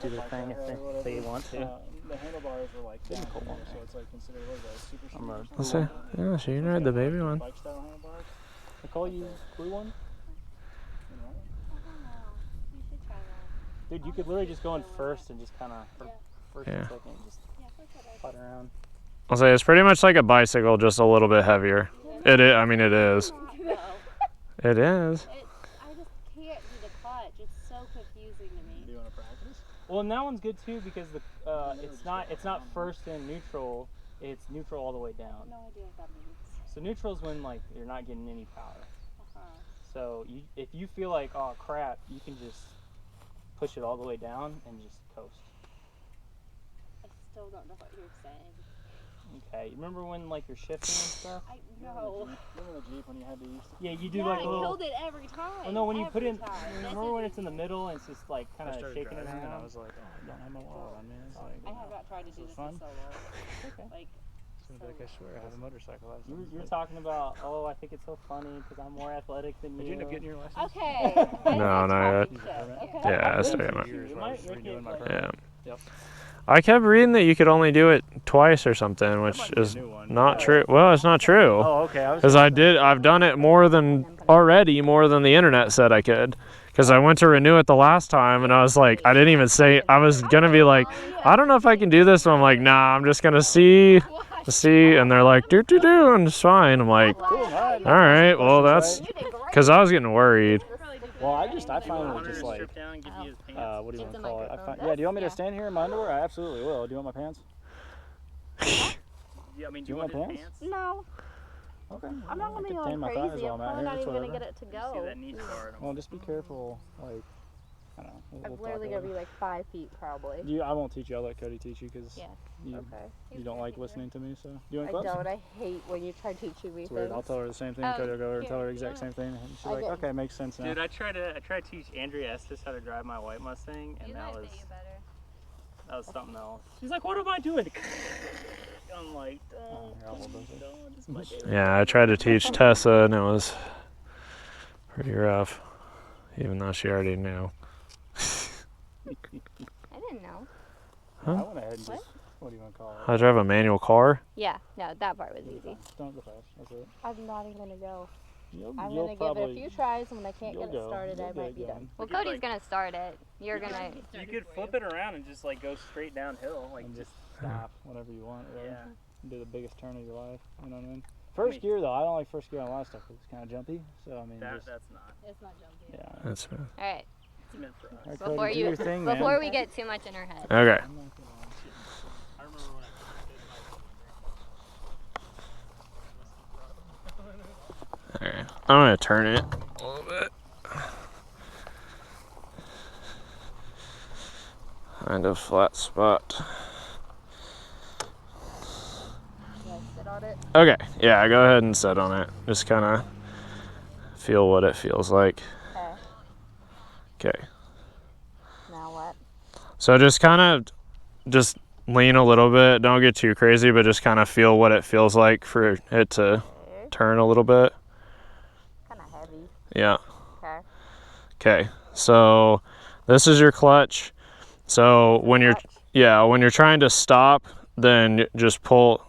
do the thing if they want to. The handlebars are like down here, so it's like considered a super. Let's say, yeah, she can ride the baby one. Bike style handlebars. Nicole, you blue one? Dude, you could literally just go in first and just kind of, first and second, just putt around. I'll say it's pretty much like a bicycle, just a little bit heavier. It is. I mean, it is. It is. I just can't do the clutch. It's so confusing to me. Do you want to practice? Well, and that one's good too because the it's not first and neutral. It's neutral all the way down. No idea what that means. So neutral is when like you're not getting any power. So if you feel like, oh crap, you can just push it all the way down and just coast. I still don't know what you're saying. Okay, remember when like you're shifting and stuff? I know. Remember the Jeep when you had to use? Yeah, you do Yeah, like a I little. killed it every time. Oh no, when you put in. Time. Remember when it's in the middle and it's just like kind of shaking it And I around? was like, oh, I don't have my wallet on me. It's like, I have not tried to do this fun. in so long. Okay. Like, I swear I have a motorcycle license. You're talking about, oh, I think it's so funny because I'm more athletic than you. Did you end up getting your license? okay. No, not yet. Okay. Yeah, I still got You might make it like, Yeah. Yep. I kept reading that you could only do it twice or something, which is not true. Well, it's not true. Oh, okay. Because I've done it more than the internet said I could. Because I went to renew it the last time and I was like, I didn't even say, I was going to be like, I don't know if I can do this. So I'm like, nah, I'm just going to see. And they're like, do, and it's fine. I'm like, all right, well, that's, because I was getting worried. Well, I finally just like, what do you want to call it? Yeah, do you want me to stand here in my underwear? I absolutely will. Do you want my pants? Yeah, I mean, do you want pants? No. Okay. I'm not going to be tan going my crazy. thighs I'm while I'm out probably here, not it's even going to whatever. get it to See go. that knee part. Well, just be careful. Like, I don't know. I'm literally going to be like 5 feet probably. I won't teach you. I'll let Cody teach you because you don't like listening to me. So, do you want I gloves? don't. I hate when you try teaching me It's weird. things. I'll tell her the same thing. Cody will go over and tell her the exact same thing. And she's like, okay, makes sense now. Dude, I try to teach Andrea Estes how to drive my white Mustang, and that was something else. She's like, what am I doing? I'm like, Yeah, I tried to teach Tessa and it was pretty rough, even though she already knew. I didn't know. Huh? I went ahead and just, what do you want to call it? How to drive a manual car? Yeah, no, that part was easy. Don't go fast. That's it. I'm not even going to go. I'm You'll going to give it a few tries, and when I can't get it started, I might be done. Well, Cody's going to start it. You're going to... You could flip it around and just like go straight downhill. Like And just, just stop whenever you want. Really. yeah. Do the biggest turn of your life. You know what I mean? First gear though, I don't like first gear on a lot of stuff because it's kind of jumpy. So I mean, That's not. It's not jumpy. yeah. That's fine. All right. It's meant for us. All right, Before Cody, do your thing, man. Before we get too much in our head. Okay. I remember when Alright. I'm going to turn it a little bit. Find a flat spot. Should I sit on it? Okay, yeah, go ahead and sit on it. Just kind of feel what it feels like. Okay. Okay. Now what? So just kind of just lean a little bit. Don't get too crazy, but just kind of feel what it feels like for it to turn a little bit. Kind of heavy. Yeah. Okay. Okay. So this is your clutch. So when you're trying to stop, then just pull.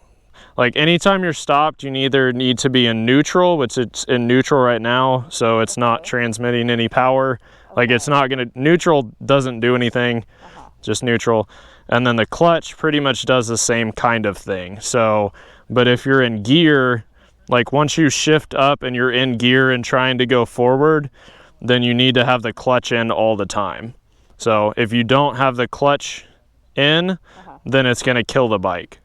Like anytime you're stopped, you either need to be in neutral, which it's in neutral right now, so it's not transmitting any power. Like it's not gonna, neutral doesn't do anything, just neutral. And then the clutch pretty much does the same kind of thing. So, but if you're in gear, like once you shift up and you're in gear and trying to go forward, then you need to have the clutch in all the time. So if you don't have the clutch in, then it's gonna kill the bike.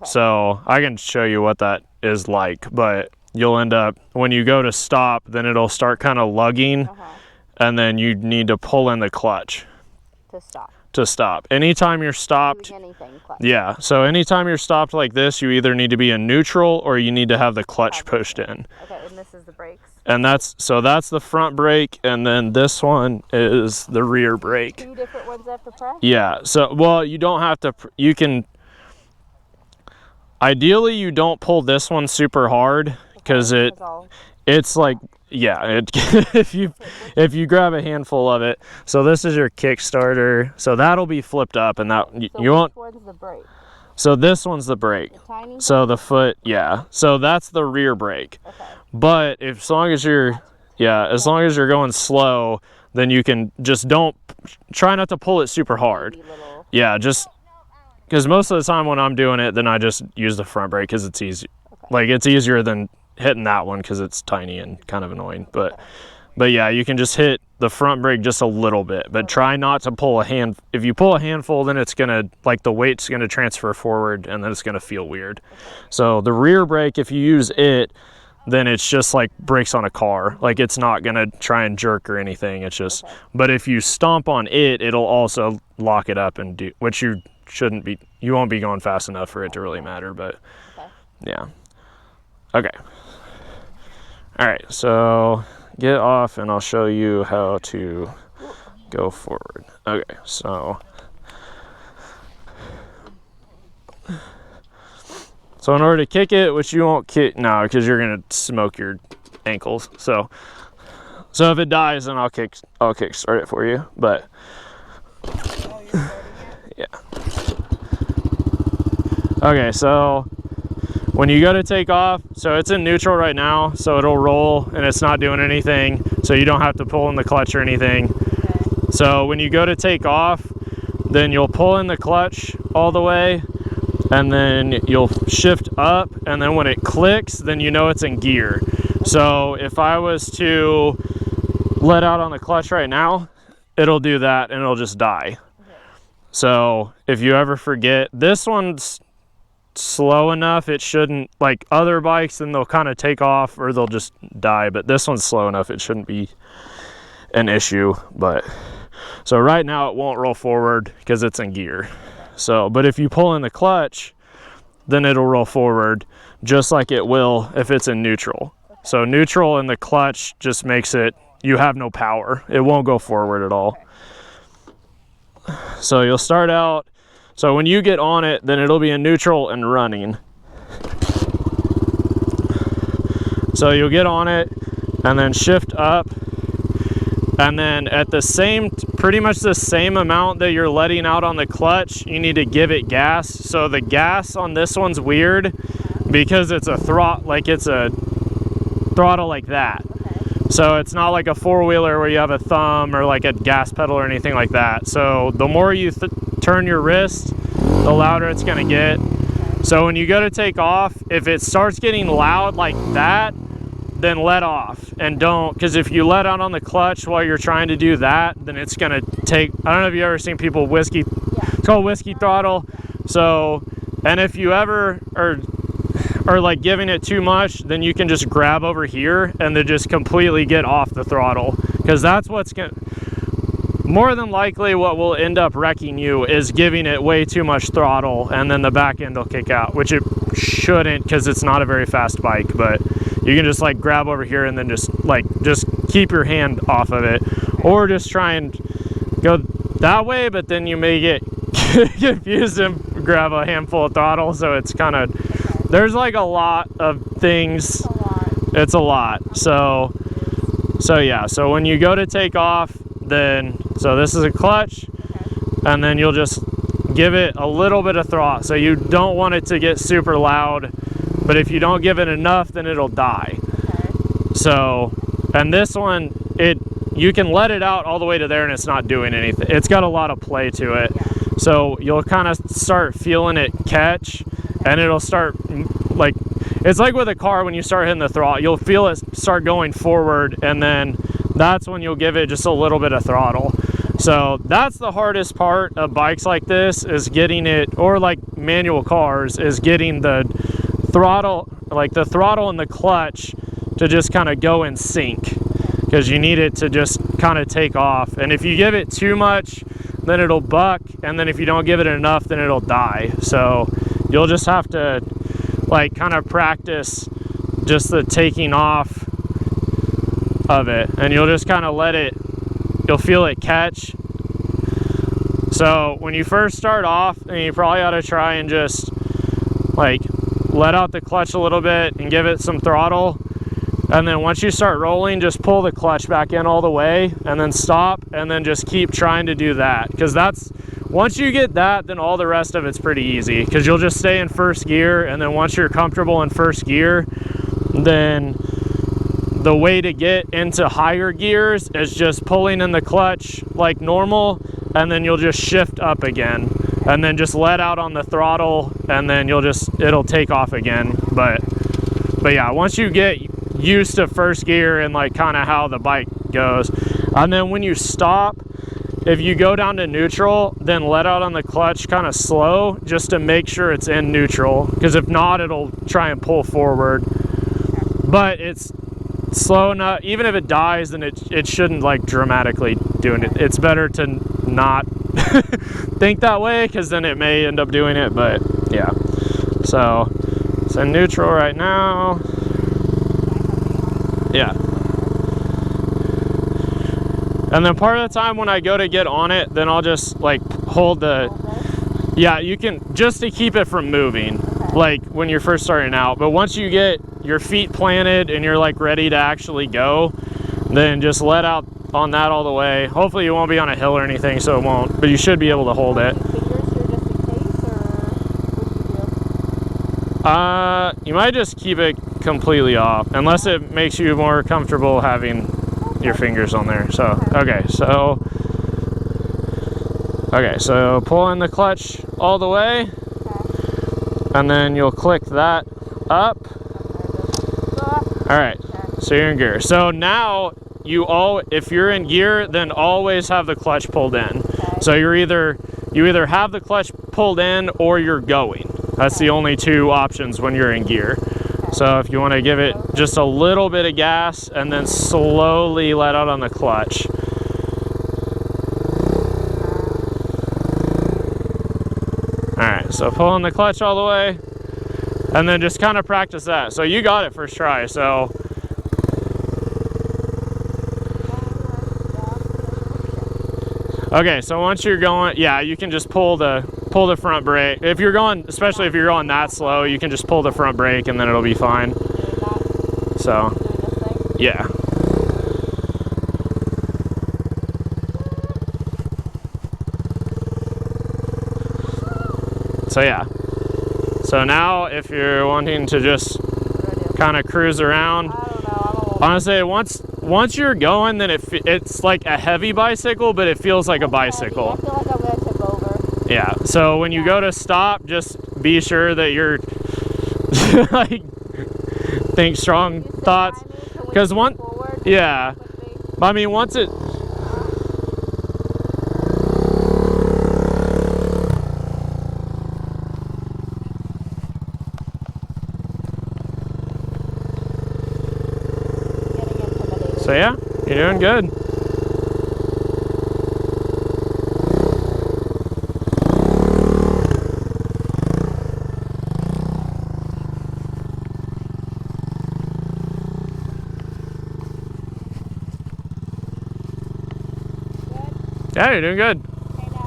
So I can show you what that is like, but you'll end up, when you go to stop, then it'll start kind of lugging, and then you need to pull in the clutch to stop. Anytime you're stopped, yeah, so anytime you're stopped like this, you either need to be in neutral or you need to have the clutch pushed in. Okay, and this is the brakes. And that's the front brake, and then this one is the rear brake. 2 different ones have to press? Yeah, so, well, you don't have to, you can, ideally you don't pull this one super hard because It's like, yeah, if you grab a handful of it. So this is your Kickstarter. So that'll be flipped up, and that you won't. Which one's the brake? So this one's the brake. The tiny so the foot, yeah. So that's the rear brake. Okay. But as long as you're going slow, then you can just try not to pull it super hard. Yeah, just because most of the time when I'm doing it, then I just use the front brake because it's easy. Okay. Like it's easier than hitting that one because it's tiny and kind of annoying. But yeah, you can just hit the front brake just a little bit, but try not to pull if you pull a handful, then it's gonna, like, the weight's gonna transfer forward and then it's gonna feel weird. So the rear brake, if you use it, then it's just like brakes on a car. Like it's not gonna try and jerk or anything. It's just, but if you stomp on it, it'll also lock it up and do, which you won't be going fast enough for it to really matter, but yeah. Okay. All right, so get off and I'll show you how to go forward. Okay, so in order to kick it, which you won't kick now because you're gonna smoke your ankles. So if it dies, then I'll kickstart it for you. But yeah. Okay, so when you go to take off, so it's in neutral right now, so it'll roll and it's not doing anything, so you don't have to pull in the clutch or anything. Okay. So when you go to take off, then you'll pull in the clutch all the way, and then you'll shift up, and then when it clicks, then you know it's in gear. So if I was to let out on the clutch right now, it'll do that and it'll just die. Okay. So if you ever forget, this one's slow enough, it shouldn't, like other bikes, then they'll kind of take off or they'll just die, but this one's slow enough, it shouldn't be an issue. But so right now it won't roll forward because it's in gear. So, but if you pull in the clutch, then it'll roll forward just like it will if it's in neutral. So neutral and the clutch just makes it, you have no power, it won't go forward at all. So you'll start out, so when you get on it, then it'll be in neutral and running. So you'll get on it and then shift up, and then at pretty much the same amount that you're letting out on the clutch, you need to give it gas. So the gas on this one's weird because it's a throttle like that. So it's not like a four-wheeler where you have a thumb or like a gas pedal or anything like that. So the more you turn your wrist, the louder it's gonna get. So when you go to take off, if it starts getting loud like that, then let off and don't, because if you let out on the clutch while you're trying to do that, then it's gonna take, I don't know if you've ever seen people it's called whiskey throttle. So, and if you ever are like giving it too much, then you can just grab over here and then just completely get off the throttle, because that's what's gonna, more than likely what will end up wrecking you is giving it way too much throttle, and then the back end will kick out, which it shouldn't because it's not a very fast bike. But you can just like grab over here and then just keep your hand off of it, or just try and go that way, but then you may get confused and grab a handful of throttle. So it's kind of, there's like a lot of things. It's a lot. So yeah, so when you go to take off, then, so this is a clutch, and then you'll just give it a little bit of throttle. So you don't want it to get super loud, but if you don't give it enough, then it'll die. So, and this one, you can let it out all the way to there and it's not doing anything. It's got a lot of play to it. So you'll kind of start feeling it catch, and it'll start, like, it's like with a car, when you start hitting the throttle, you'll feel it start going forward, and then that's when you'll give it just a little bit of throttle. So that's the hardest part of bikes like this, is getting it, or like manual cars, is getting the throttle, like the throttle and the clutch, to just kind of go in sync, because you need it to just kind of take off. And if you give it too much, then it'll buck, and then if you don't give it enough, then it'll die. So you'll just have to like kind of practice just the taking off of it, and you'll just kind of let it, you'll feel it catch. So when you first start off, then you probably ought to try and just like let out the clutch a little bit and give it some throttle, And then once you start rolling, just pull the clutch back in all the way and then stop, and then just keep trying to do that. Because once you get that, then all the rest of it's pretty easy, because you'll just stay in first gear, and then once you're comfortable in first gear, then the way to get into higher gears is just pulling in the clutch like normal, and then you'll just shift up again, and then just let out on the throttle, and then it'll take off again. But yeah, once you get used to first gear and like kind of how the bike goes, and then when you stop, if you go down to neutral, then let out on the clutch kind of slow, just to make sure it's in neutral, because if not, it'll try and pull forward. But it's slow enough, even if it dies, then it shouldn't like dramatically doing it. It's better to not think that way, because then it may end up doing it. But yeah, so it's in neutral right now. Yeah. And then part of the time when I go to get on it, then I'll just like hold the, yeah, you can, just to keep it from moving, like when you're first starting out. But once you get your feet planted and you're like ready to actually go, then just let out on that all the way. Hopefully you won't be on a hill or anything, so it won't, but you should be able to hold it. You might just keep it completely off, unless it makes you more comfortable having your fingers on there. So okay, so pull in the clutch all the way, and then you'll click that up. All right, so you're in gear. So now if you're in gear, then always have the clutch pulled in. So you either have the clutch pulled in or you're going. That's the only two options when you're in gear. So if you want to give it just a little bit of gas and then slowly let out on the clutch. Alright, so pull on the clutch all the way, and then just kind of practice that. So you got it first try, so. Okay, so once you're going, yeah, you can just pull the front brake. If you're going, especially if you're going that slow, you can just pull the front brake and then it'll be fine. So, yeah. So yeah. So now if you're wanting to just kind of cruise around, honestly, once you're going, then it's like a heavy bicycle, but it feels like a bicycle. I feel like I'm gonna tip over. Yeah, so when you go to stop, just be sure that you're like, think strong thoughts, because yeah, I mean, once it, so yeah, you're doing good. Yeah, you're doing good. Okay, now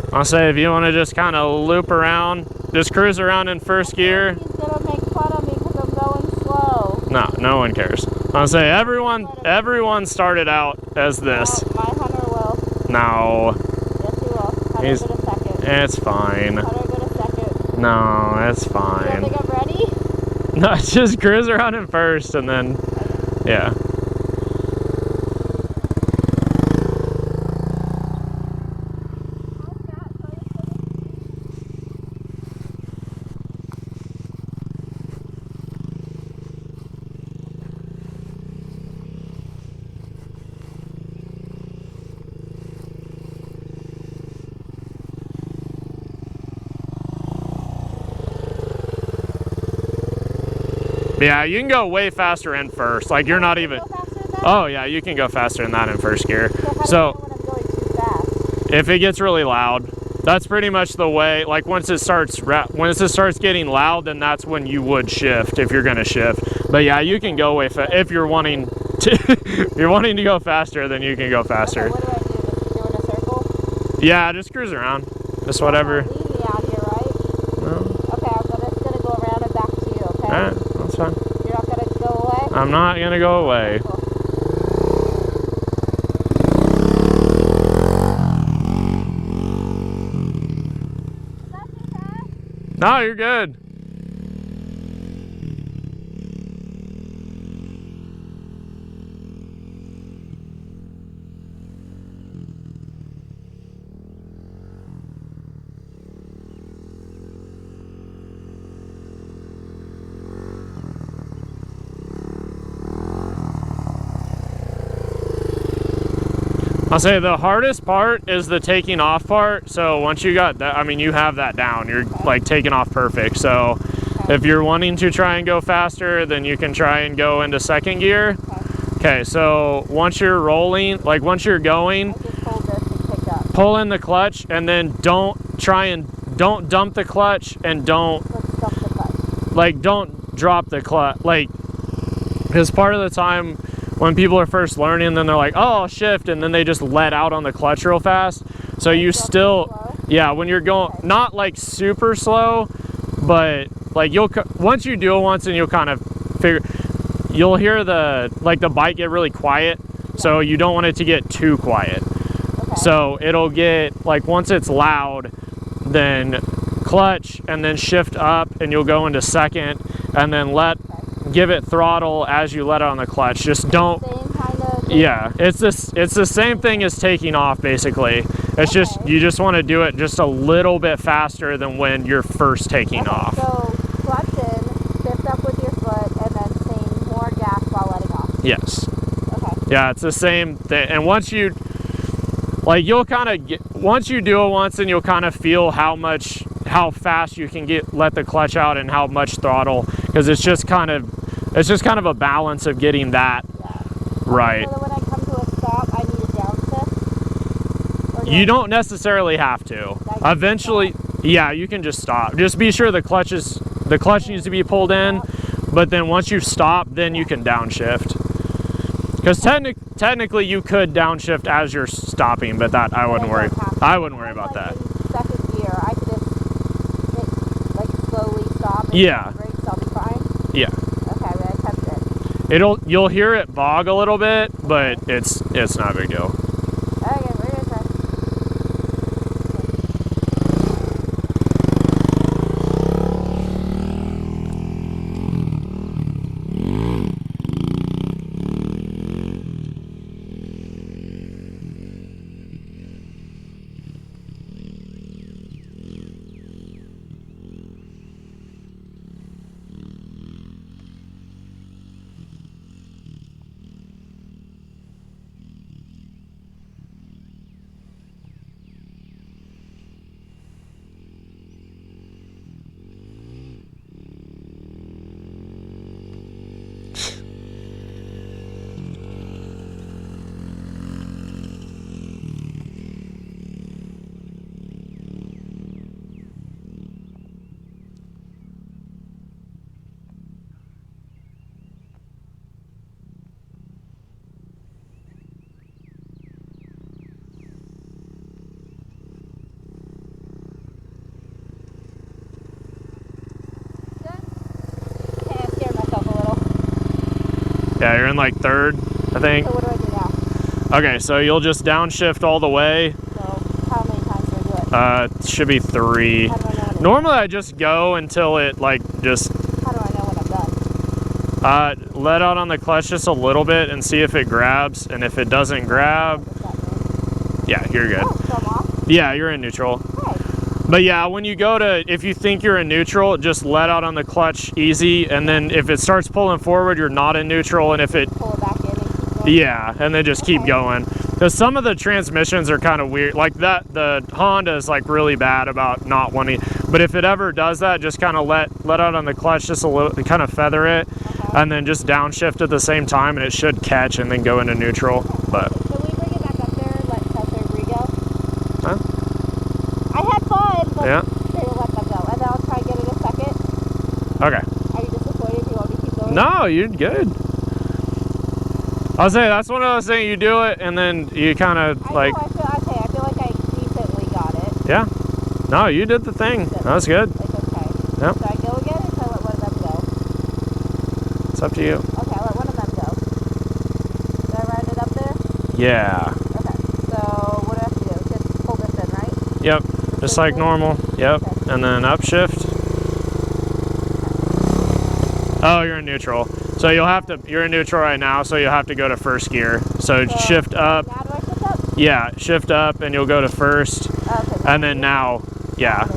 what? I'll say if you want to just kind of loop around, just cruise around in first gear. He's gonna make fun of me because I'm going slow. No one cares. I'll say everyone started out as this. No, my Hunter will. No. Yes, he will. Hunter, He's, go to second. it's fine. Hunter, go to second. No, it's You fine. don't think I'm ready? No, just cruise around in first and then, yeah. Yeah, you can go way faster in first. Like you're not even. Oh yeah, you can go faster than that in first gear. So when I'm going too fast? if it gets really loud, that's pretty much the way. Like once it starts getting loud, then that's when you would shift if you're gonna shift. But yeah, you can go way fast if you're wanting to. If you're wanting to go faster, then you can go faster. Okay, what do I do? Just go in a circle? Yeah, just cruise around. Just whatever. Leave me out here, right? No. Okay, I'm just gonna go around and back to you. Okay. Alright, that's fine. You're not gonna go away. I'm not gonna go away. No, you're good. I'll say the hardest part is the taking off part. So once you got that, I mean, you have that down. You're like taking off perfect. So if you're wanting to try and go faster, then you can try and go into second gear. Okay, so once you're rolling, like once you're going, pull in the clutch and then don't dump the clutch and don't drop the clutch. Like, because part of the time when people are first learning, then they're like, oh, I'll shift, and then they just let out on the clutch real fast. So you still, yeah, when you're going, not like super slow, but like once you do it once and you'll kind of figure, you'll hear the bike get really quiet. So you don't want it to get too quiet. So it'll get, like once it's loud, then clutch and then shift up and you'll go into second and then give it throttle as you let it on the clutch. Just don't, yeah, it's the same thing as taking off basically. It's just, you just want to do it just a little bit faster than when you're first taking off. So clutch in, shift up with your foot, and then staying more gas while letting off. Yes. Okay. Yeah, it's the same thing. And once you, like you'll kind of get, once you do it once, and you'll kind of feel how fast you can let the clutch out and how much throttle, because it's just kind of a balance of getting that right. So when I come to a stop, I need a downshift? You don't necessarily have to. Eventually, yeah, you can just stop. Just be sure the clutch needs to be pulled in, but then once you stop, then you can downshift. Because technically you could downshift as you're stopping, but that I wouldn't worry. I wouldn't worry about that. In second gear, I could just slowly stop and yeah. brakes, I'll be fine? Yeah. Okay, I'm gonna test it. You'll hear it bog a little bit, but it's not a big deal. Okay, we're gonna try. Yeah, you're in like third, I think. So what do I do now? Okay, so you'll just downshift all the way. So how many times do I do it? It should be 3. How do I know when Normally I just go until it like just... How do I know when I'm done? let out on the clutch just a little bit and see if it grabs, and if it doesn't grab, yeah, you're good. Oh, so I'm off? Yeah, you're in neutral. Okay. But yeah, when you go to, if you think you're in neutral, just let out on the clutch easy, and then if it starts pulling forward, you're not in neutral, and if it... Pull it back in and keep going? Yeah, and then just keep going. Because some of the transmissions are kind of weird. Like that, the Honda is like really bad about not wanting, but if it ever does that, just kind of let out on the clutch just a little, kind of feather it, and then just downshift at the same time, and it should catch and then go into neutral. But Can we bring it back up there and let Tessa and Bree go? huh? I had fun, but Yeah. they will let them go. And then I'll try and get it in a second. Okay. Are you disappointed? Do you want me to keep going? No, you're good. I'll say that's one of those things, you do it and then you kind of like... I feel like I decently got it. Yeah. No, you did the thing. That's good. It's okay. Yep. Should I go again or should I let one of them go? It's up to you. Okay, I'll let one of Yeah. Okay, so what do I have to do? Just pull this in, right? Yep. Just like normal. Yep. Okay. And then upshift. Oh, you're in neutral. So you're in neutral right now, so you'll have to go to first gear. So shift up. Now do I shift up? Yeah, shift up and you'll go to first. Okay. And then now, yeah. Okay.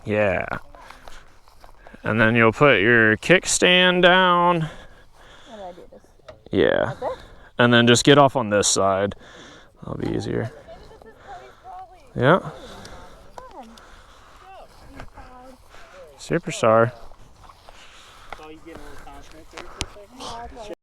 Yeah. And then you'll put your kickstand down. How do I do this? Yeah. Like this? And then just get off on this side. That'll be easier. Yeah. Superstar. Oh, you getting a little confident there for a second?